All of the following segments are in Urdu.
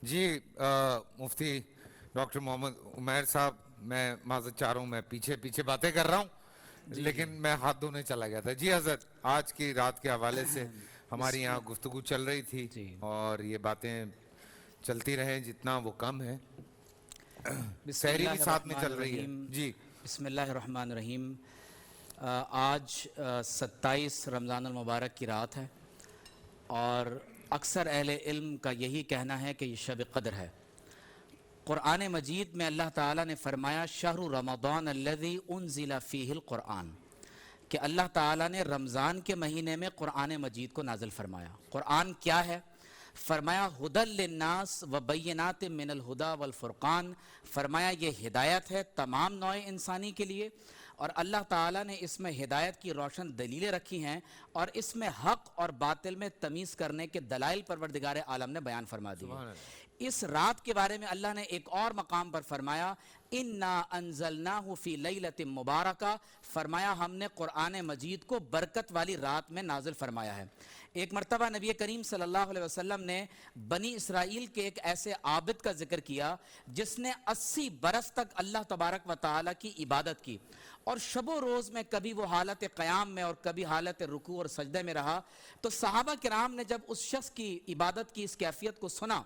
جی مفتی ڈاکٹر محمد عمیر صاحب، میں معذرت چاہ رہا ہوں، میں پیچھے پیچھے باتیں کر رہا ہوں، جی لیکن میں ہاتھ دھونے چلا گیا تھا۔ جی حضرت، آج کی رات کے حوالے سے ہماری بسم یہاں گفتگو چل رہی تھی جی اور یہ باتیں چلتی رہیں جتنا وہ کم ہے، بسم سحری بھی اللہ ساتھ میں الرحمن چل رہی ہے۔ الرحیم جی بسم اللہ الرحمن الرحیم آج 27 رمضان المبارک کی رات ہے، اور اکثر اہل علم کا یہی کہنا ہے کہ یہ شب قدر ہے۔ قرآن مجید میں اللہ تعالیٰ نے فرمایا شہر رمضان الذی انزل فیہ القرآن، کہ اللہ تعالیٰ نے رمضان کے مہینے میں قرآن مجید کو نازل فرمایا۔ قرآن کیا ہے؟ فرمایا ہدی للناس وبینات من الہدی والفرقان، فرمایا یہ ہدایت ہے تمام نوع انسانی کے لیے، اور اللہ تعالیٰ نے اس میں ہدایت کی روشن دلیلیں رکھی ہیں، اور اس میں حق اور باطل میں تمیز کرنے کے دلائل پروردگار عالم نے بیان فرما دیے۔ سبحان اللہ۔ اس رات کے بارے میں اللہ نے ایک اور مقام پر فرمایا اِنَّا أَنزَلْنَاهُ فِي لَيْلَةٍ مُبَارَكَةٍ، فرمایا ہم نے قرآن مجید کو برکت والی رات میں نازل فرمایا ہے۔ ایک مرتبہ نبی کریم صلی اللہ علیہ وسلم نے بنی اسرائیل کے ایک ایسے عابد کا ذکر کیا جس نے 80 برس تک اللہ تبارک و تعالیٰ کی عبادت کی، اور شب و روز میں کبھی وہ حالت قیام میں اور کبھی حالت رکوع اور سجدے میں رہا۔ تو صحابہ کرام نے جب اس شخص کی عبادت کی اس کیفیت کو سنا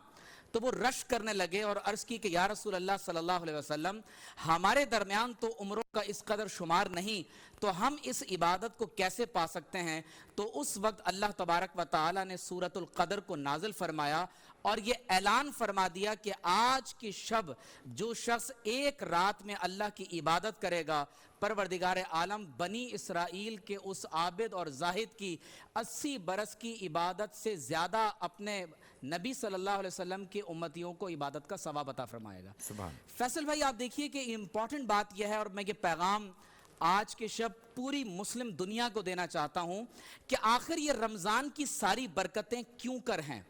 تو وہ رش کرنے لگے اور عرض کی کہ یا رسول اللہ صلی اللہ علیہ وسلم، ہمارے درمیان تو عمروں کا اس قدر شمار نہیں، تو ہم اس عبادت کو کیسے پا سکتے ہیں؟ تو اس وقت اللہ تبارک و تعالی نے سورۃ القدر کو نازل فرمایا اور یہ اعلان فرما دیا کہ آج کی شب جو شخص ایک رات میں اللہ کی عبادت کرے گا، پروردگار عالم بنی اسرائیل کے اس عابد اور زاہد کی 80 برس کی عبادت سے زیادہ اپنے نبی صلی اللہ علیہ وسلم کے امتیوں کو عبادت کا ثواب عطا فرمائے گا۔ سبحان فیصل بھائی، آپ دیکھیے کہ امپورٹنٹ بات یہ ہے، اور میں یہ پیغام آج کے شب پوری مسلم دنیا کو دینا چاہتا ہوں کہ آخر یہ رمضان کی ساری برکتیں کیوں کر ہیں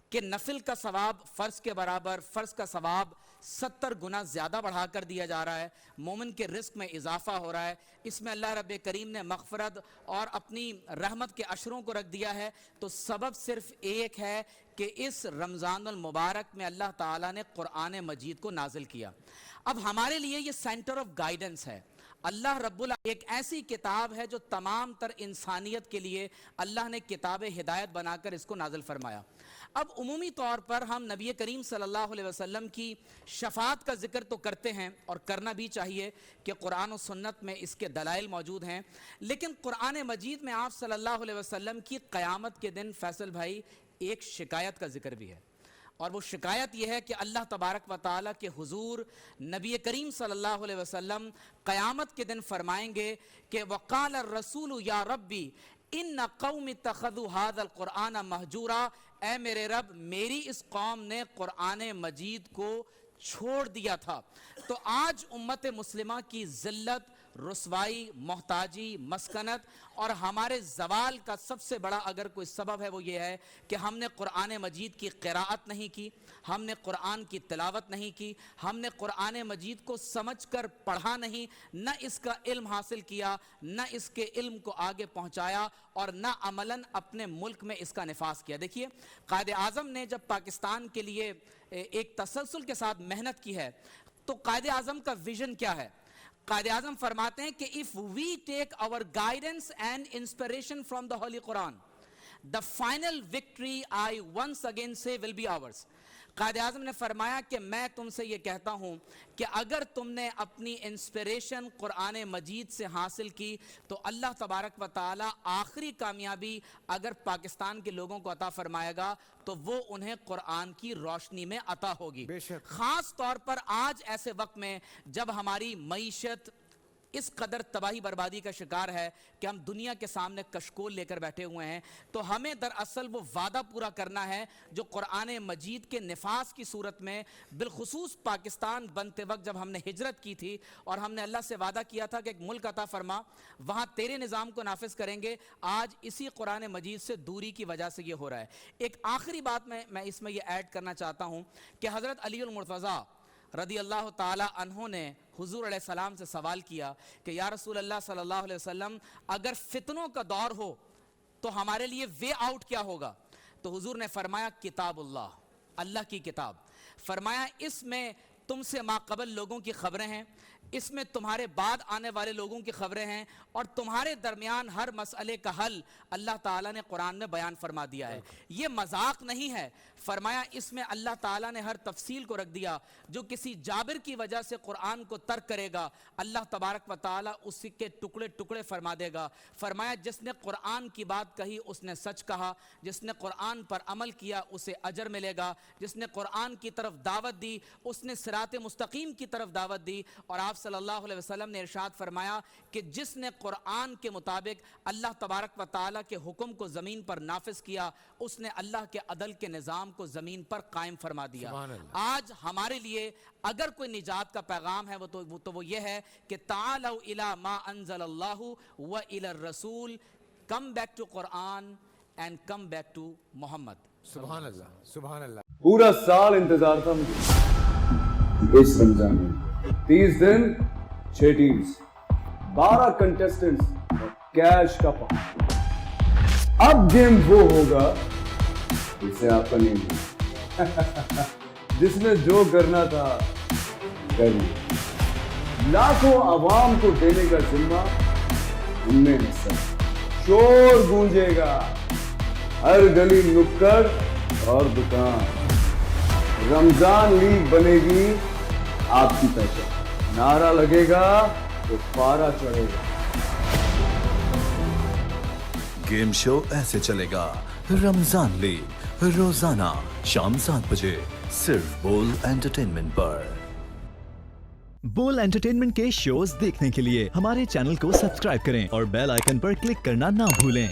کہ نفل کا ثواب فرض کے برابر، فرض کا ثواب 70 گنا زیادہ بڑھا کر دیا جا رہا ہے، مومن کے رزق میں اضافہ ہو رہا ہے، اس میں اللہ رب کریم نے مغفرت اور اپنی رحمت کے عشروں کو رکھ دیا ہے۔ تو سبب صرف ایک ہے کہ اس رمضان المبارک میں اللہ تعالیٰ نے قرآن مجید کو نازل کیا۔ اب ہمارے لیے یہ سینٹر آف گائیڈنس ہے۔ اللہ رب ایک ایسی کتاب ہے جو تمام تر انسانیت کے لیے اللہ نے کتاب ہدایت بنا کر اس کو نازل فرمایا۔ اب عمومی طور پر ہم نبی کریم صلی اللہ علیہ وسلم کی شفاعت کا ذکر تو کرتے ہیں، اور کرنا بھی چاہیے کہ قرآن و سنت میں اس کے دلائل موجود ہیں، لیکن قرآن مجید میں آپ صلی اللہ علیہ وسلم کی قیامت کے دن فیصل بھائی ایک شکایت کا ذکر بھی ہے، اور وہ شکایت یہ ہے کہ اللہ تبارک و تعالیٰ کے حضور نبی کریم صلی اللہ علیہ وسلم قیامت کے دن فرمائیں گے کہ وقال الرسول یا ربی ان قوم اتخذوا هذا القرآن مہجورا، اے میرے رب میری اس قوم نے قرآن مجید کو چھوڑ دیا تھا۔ تو آج امت مسلمہ کی ذلت، رسوائی، محتاجی، مسکنت اور ہمارے زوال کا سب سے بڑا اگر کوئی سبب ہے وہ یہ ہے کہ ہم نے قرآن مجید کی قراءت نہیں کی، ہم نے قرآن کی تلاوت نہیں کی، ہم نے قرآن مجید کو سمجھ کر پڑھا نہیں، نہ اس کا علم حاصل کیا، نہ اس کے علم کو آگے پہنچایا، اور نہ عملاً اپنے ملک میں اس کا نفاذ کیا۔ دیکھیے قائد اعظم نے جب پاکستان کے لیے ایک تسلسل کے ساتھ محنت کی ہے تو قائد اعظم کا ویژن کیا ہے؟ قائد اعظم فرماتے ہیں کہ if we take our guidance and inspiration from the Holy Quran, the final victory I once again say will be ours۔ Quaid Azam نے فرمایا کہ میں تم سے یہ کہتا ہوں کہ اگر تم نے اپنی انسپریشن قرآن مجید سے حاصل کی تو اللہ تبارک و تعالی آخری کامیابی اگر پاکستان کے لوگوں کو عطا فرمائے گا تو وہ انہیں قرآن کی روشنی میں عطا ہوگی۔ بے شک۔ خاص طور پر آج ایسے وقت میں جب ہماری معیشت اس قدر تباہی بربادی کا شکار ہے کہ ہم دنیا کے سامنے کشکول لے کر بیٹھے ہوئے ہیں، تو ہمیں دراصل وہ وعدہ پورا کرنا ہے جو قرآن مجید کے نفاذ کی صورت میں، بالخصوص پاکستان بنتے وقت جب ہم نے ہجرت کی تھی اور ہم نے اللہ سے وعدہ کیا تھا کہ ایک ملک عطا فرما، وہاں تیرے نظام کو نافذ کریں گے، آج اسی قرآن مجید سے دوری کی وجہ سے یہ ہو رہا ہے۔ ایک آخری بات میں اس میں یہ ایڈ کرنا چاہتا ہوں کہ حضرت علی المرتضیٰ رضی اللہ تعالی عنہ نے حضور علیہ السلام سے سوال کیا کہ یا رسول اللہ صلی اللہ علیہ وسلم اگر فتنوں کا دور ہو تو ہمارے لیے وے آؤٹ کیا ہوگا؟ تو حضور نے فرمایا کتاب اللہ، اللہ کی کتاب۔ فرمایا اس میں تم سے ماقبل لوگوں کی خبریں ہیں، اس میں تمہارے بعد آنے والے لوگوں کی خبریں ہیں، اور تمہارے درمیان ہر مسئلے کا حل اللہ تعالیٰ نے قرآن میں بیان فرما دیا ہے۔ یہ مذاق نہیں ہے، فرمایا اس میں اللہ تعالیٰ نے ہر تفصیل کو رکھ دیا۔ جو کسی جابر کی وجہ سے قرآن کو ترک کرے گا اللہ تبارک و تعالیٰ اس کے ٹکڑے ٹکڑے فرما دے گا۔ فرمایا جس نے قرآن کی بات کہی اس نے سچ کہا، جس نے قرآن پر عمل کیا اسے اجر ملے گا، جس نے قرآن کی طرف دعوت دی اس نے صراط مستقیم کی طرف دعوت دی۔ اور آپ صلی اللہ علیہ وسلم نے ارشاد فرمایا کہ جس نے قرآن کے مطابق اللہ تبارک و تعالیٰ کے حکم کو زمین پر نافذ کیا اس نے اللہ کے عدل کے نظام کو زمین پر قائم فرما دیا۔ آج ہمارے لیے اگر کوئی نجات کا پیغام ہے تو وہ یہ ہے کہ تعالوا الی ما انزل اللہ و الی الرسول، come back to Quran and come back to Muhammad. سبحان اللہ، سبحان اللہ۔ پورا سال انتظار تھا مجھے اس رمضان میں، 30 دن 6 ٹیمز، 12 کنٹیسٹنٹس اور کیش کا پاؤں۔ اب گیم وہ ہوگا جسے آپ کا نہیں ہے، جس نے جو کرنا تھا کر لیا۔ لاکھوں عوام کو دینے کا ذمہ ان میں حصہ، شور گونجے گا ہر گلی نکڑ اور دکان، رمضان لیگ بنے گی آپ کی پہچان، نعرہ لگے گا تو پارا چڑھے گا۔ گیم شو ایسے چلے گا، رمضان لیگ روزانہ شام 7 بجے صرف بول انٹرٹینمنٹ پر۔ بول انٹرٹینمنٹ کے شوز دیکھنے کے لیے ہمارے چینل کو سبسکرائب کریں اور بیل آئیکن پر کلک کرنا نہ بھولیں۔